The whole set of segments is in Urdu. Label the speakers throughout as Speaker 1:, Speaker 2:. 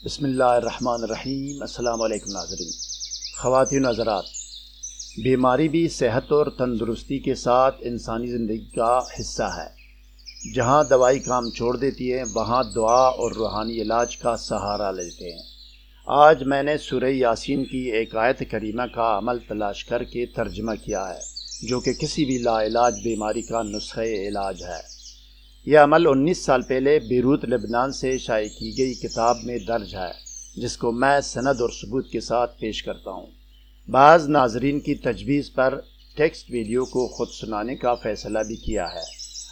Speaker 1: بسم اللہ الرحمن الرحیم۔ السلام علیکم ناظرین۔ خواتین و حضرات، بیماری بھی صحت اور تندرستی کے ساتھ انسانی زندگی کا حصہ ہے۔ جہاں دوائی کام چھوڑ دیتی ہے وہاں دعا اور روحانی علاج کا سہارا لیتے ہیں۔ آج میں نے سورہ یاسین کی ایک آیت کریمہ کا عمل تلاش کر کے ترجمہ کیا ہے، جو کہ کسی بھی لا علاج بیماری کا نسخہ علاج ہے۔ یہ عمل 19 سال پہلے بیروت لبنان سے شائع کی گئی کتاب میں درج ہے، جس کو میں سند اور ثبوت کے ساتھ پیش کرتا ہوں۔ بعض ناظرین کی تجویز پر ٹیکسٹ ویڈیو کو خود سنانے کا فیصلہ بھی کیا ہے۔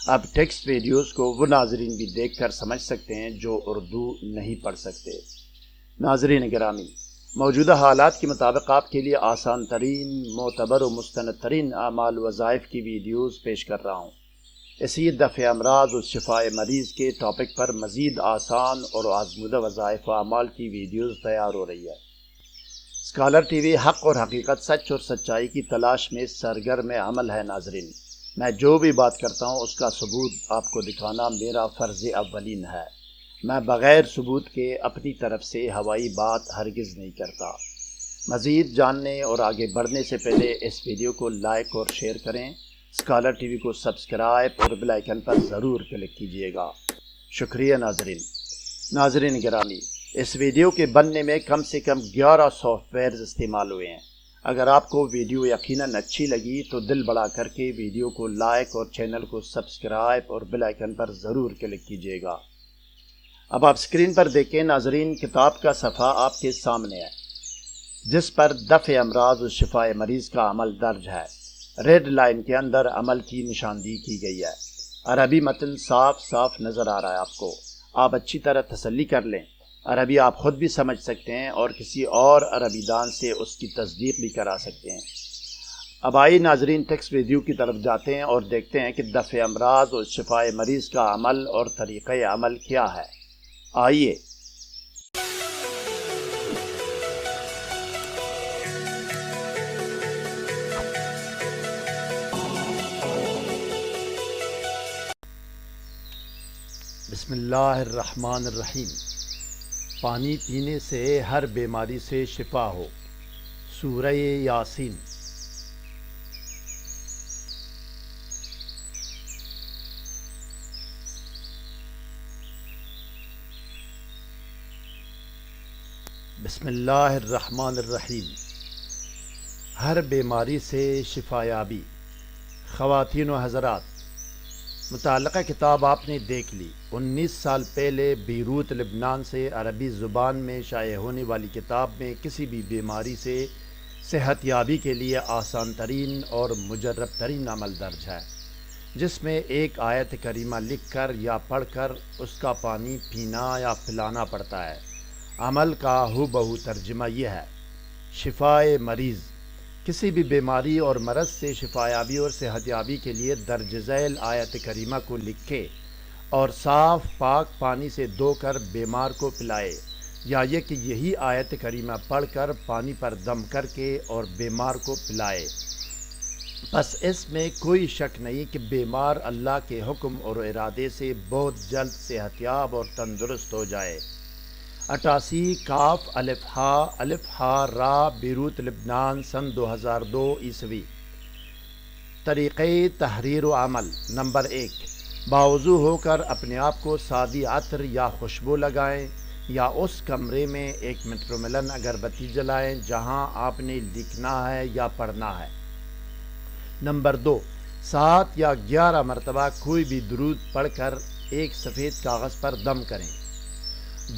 Speaker 1: اب ٹیکسٹ ویڈیوز کو وہ ناظرین بھی دیکھ کر سمجھ سکتے ہیں جو اردو نہیں پڑھ سکتے۔ ناظرین گرامی، موجودہ حالات کے مطابق آپ کے لیے آسان ترین، معتبر و مستند ترین اعمال وظائف کی ویڈیوز پیش کر رہا ہوں۔ اسی دفع امراض و شفاء مریض کے ٹاپک پر مزید آسان اور آزمودہ وظائف و اعمال کی ویڈیوز تیار ہو رہی ہے۔ اسکالر ٹی وی حق اور حقیقت، سچ اور سچائی کی تلاش میں سرگرم عمل ہے۔ ناظرین، میں جو بھی بات کرتا ہوں اس کا ثبوت آپ کو دکھانا میرا فرض اولین ہے۔ میں بغیر ثبوت کے اپنی طرف سے ہوائی بات ہرگز نہیں کرتا۔ مزید جاننے اور آگے بڑھنے سے پہلے اس ویڈیو کو لائک اور شیئر کریں۔ اسکالر ٹی وی کو سبسکرائب اور بیل آئیکن پر ضرور کلک کیجیے گا۔ شکریہ ناظرین گرامی، اس ویڈیو کے بننے میں کم سے کم 11 سافٹ ویئرز استعمال ہوئے ہیں۔ اگر آپ کو ویڈیو یقیناً اچھی لگی تو دل بڑا کر کے ویڈیو کو لائک اور چینل کو سبسکرائب اور بیل آئیکن پر ضرور کلک کیجیے گا۔ اب آپ اسکرین پر دیکھیں ناظرین، کتاب کا صفحہ آپ کے سامنے ہے، جس پر دفع امراض و شفاء مریض کا عمل درج ہے۔ ریڈ لائن کے اندر عمل کی نشاندہی کی گئی ہے۔ عربی متن صاف نظر آ رہا ہے آپ کو۔ آپ اچھی طرح تسلی کر لیں، عربی آپ خود بھی سمجھ سکتے ہیں اور کسی اور عربی دان سے اس کی تصدیق بھی کرا سکتے ہیں۔ اب آئیے ناظرین، ٹیکسٹ ویڈیو کی طرف جاتے ہیں اور دیکھتے ہیں کہ دفع امراض اور شفاء مریض کا عمل اور طریقہ عمل کیا ہے۔ آئیے۔ بسم اللہ الرحمن الرحیم۔ پانی پینے سے ہر بیماری سے شفا ہو۔ سورہ یاسین۔ بسم اللہ الرحمن الرحیم۔ ہر بیماری سے شفا یابی۔ خواتین و حضرات، متعلقہ کتاب آپ نے دیکھ لی۔ 19 سال پہلے بیروت لبنان سے عربی زبان میں شائع ہونے والی کتاب میں کسی بھی بیماری سے صحت یابی کے لیے آسان ترین اور مجرب ترین عمل درج ہے، جس میں ایک آیت کریمہ لکھ کر یا پڑھ کر اس کا پانی پینا یا پلانا پڑتا ہے۔ عمل کا ہو بہو ترجمہ یہ ہے: شفاء مریض۔ کسی بھی بیماری اور مرض سے شفا یابی اور صحت یابی کے لیے درج ذیل آیت کریمہ کو لکھے اور صاف پاک پانی سے دھو کر بیمار کو پلائے، یا یہ کہ یہی آیت کریمہ پڑھ کر پانی پر دم کر کے اور بیمار کو پلائے۔ بس اس میں کوئی شک نہیں کہ بیمار اللہ کے حکم اور ارادے سے بہت جلد صحت یاب اور تندرست ہو جائے۔ 88 کاف الف ہا را، بیروت لبنان، سن 2002 عیسوی۔ طریقہ تحریر و عمل: نمبر 1، باوضو ہو کر اپنے آپ کو سادی عطر یا خوشبو لگائیں، یا اس کمرے میں ایک میٹروملن اگربتی جلائیں جہاں آپ نے لکھنا ہے یا پڑھنا ہے۔ نمبر 2، 7 یا 11 مرتبہ کوئی بھی درود پڑھ کر ایک سفید کاغذ پر دم کریں۔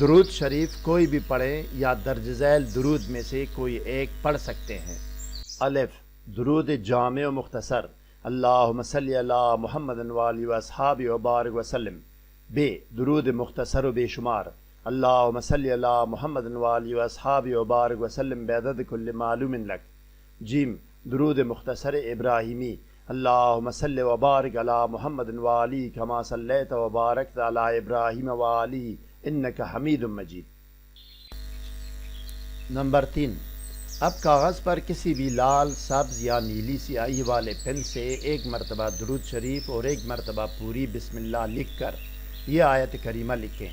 Speaker 1: درود شریف کوئی بھی پڑھیں یا درج ذیل درود میں سے کوئی ایک پڑھ سکتے ہیں۔ الف، درود جامع و مختصر: اللہم صلی علی محمد وآلہ واصحابہ وبارک وسلم۔ ب، درود مختصر و بے شمار: اللہم صلی علی محمد وآلہ واصحابہ وبارک وسلم بعدد کل معلوم لک۔ جیم، درود مختصر ابراہیمی: اللہم صلی وبارک علی محمد وآلہ کما صلیت وبارکت علی ابراہیم وآلہ انک حمید مجید۔ نمبر 3، اب کاغذ پر کسی بھی لال، سبز یا نیلی سیاہی والے پن سے ایک مرتبہ درود شریف اور ایک مرتبہ پوری بسم اللہ لکھ کر یہ آیت کریمہ لکھیں: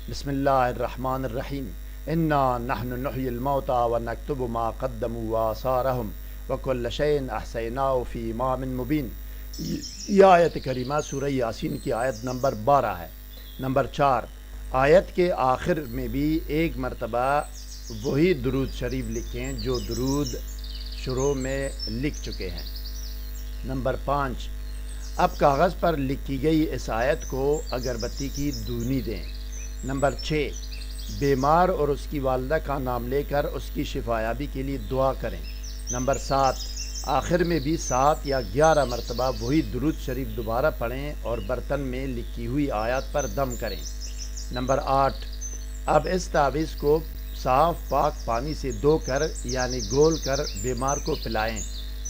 Speaker 1: بسم اللہ الرحمن الرحیم، انا نحن نحیی الموتى ونکتب ما قدموا وآثارهم وکل شیء احصیناہ فی امام مبین۔ یہ آیت کریمہ سورہ یاسین کی آیت نمبر 12 ہے۔ نمبر 4، آیت کے آخر میں بھی ایک مرتبہ وہی درود شریف لکھیں جو درود شروع میں لکھ چکے ہیں۔ نمبر 5، اب کاغذ پر لکھی گئی اس آیت کو اگربتی کی دھونی دیں۔ نمبر 6، بیمار اور اس کی والدہ کا نام لے کر اس کی شفایابی کے لیے دعا کریں۔ نمبر 7، آخر میں بھی 7 یا 11 مرتبہ وہی درود شریف دوبارہ پڑھیں اور برتن میں لکھی ہوئی آیات پر دم کریں۔ نمبر 8، اب اس تعویذ کو صاف پاک پانی سے دھو کر یعنی گول کر بیمار کو پلائیں،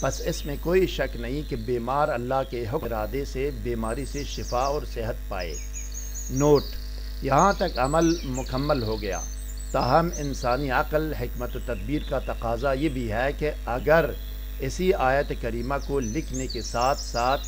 Speaker 1: بس اس میں کوئی شک نہیں کہ بیمار اللہ کے حکم ارادے سے بیماری سے شفا اور صحت پائے۔ نوٹ: یہاں تک عمل مکمل ہو گیا، تاہم انسانی عقل، حکمت و تدبیر کا تقاضا یہ بھی ہے کہ اگر اسی آیت کریمہ کو لکھنے کے ساتھ ساتھ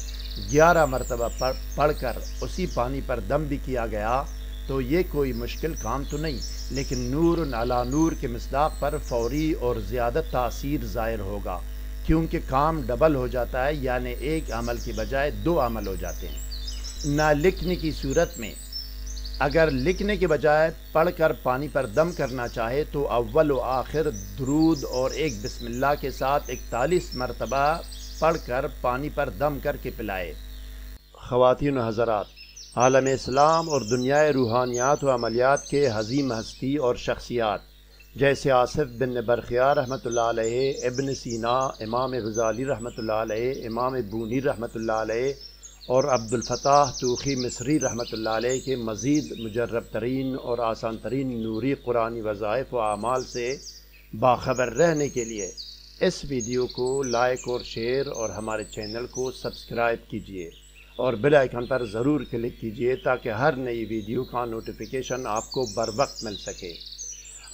Speaker 1: 11 مرتبہ پڑھ کر اسی پانی پر دم بھی کیا گیا تو یہ کوئی مشکل کام تو نہیں، لیکن نور علی نور کے مصداق پر فوری اور زیادہ تاثیر ظاہر ہوگا، کیونکہ کام ڈبل ہو جاتا ہے، یعنی ایک عمل کی بجائے 2 عمل ہو جاتے ہیں۔ نہ لکھنے کی صورت میں اگر لکھنے کے بجائے پڑھ کر پانی پر دم کرنا چاہے تو اول و آخر درود اور ایک بسم اللہ کے ساتھ 41 مرتبہ پڑھ کر پانی پر دم کر کے پلائے۔ خواتین و حضرات، عالم اسلام اور دنیا روحانیات و عملیات کے عظیم ہستی اور شخصیات جیسے آصف بن برخیار رحمۃ اللہ علیہ، ابن سینا، امام غزالی رحمۃ اللہ علیہ، امام بونی رحمۃ اللہ علیہ اور عبد الفتاح توخی مصری رحمۃ اللہ علیہ کے مزید مجرب ترین اور آسان ترین نوری قرآنی وظائف و اعمال سے باخبر رہنے کے لیے اس ویڈیو کو لائک اور شیئر اور ہمارے چینل کو سبسکرائب کیجیے اور بیل آئیکن پر ضرور کلک کیجیے تاکہ ہر نئی ویڈیو کا نوٹیفیکیشن آپ کو بر وقت مل سکے۔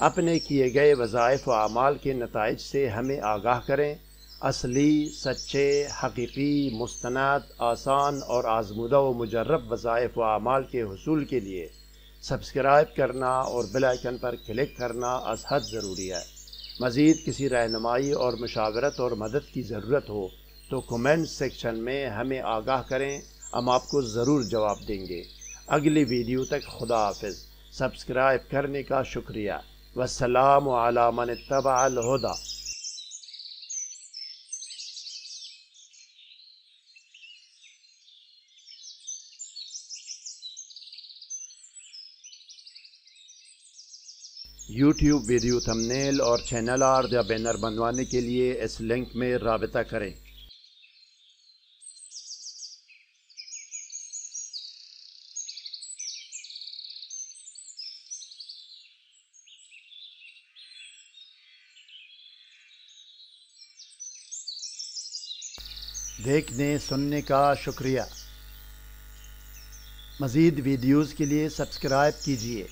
Speaker 1: اپنے کیے گئے وظائف و اعمال کے نتائج سے ہمیں آگاہ کریں۔ اصلی، سچے، حقیقی، مستند، آسان اور آزمودہ و مجرب وظائف و اعمال کے حصول کے لیے سبسکرائب کرنا اور بیل آئیکن پر کلک کرنا از حد ضروری ہے۔ مزید کسی رہنمائی اور مشاورت اور مدد کی ضرورت ہو تو کمنٹ سیکشن میں ہمیں آگاہ کریں، ہم آپ کو ضرور جواب دیں گے۔ اگلی ویڈیو تک خدا حافظ۔ سبسکرائب کرنے کا شکریہ۔ والسلام علی من اتبع الہدی۔ یوٹیوب ویڈیو تھمبنیل اور چینل آرٹ یا بینر بنوانے کے لیے اس لنک میں رابطہ کریں۔ دیکھنے سننے کا شکریہ۔ مزید ویڈیوز کے لیے سبسکرائب کیجیے۔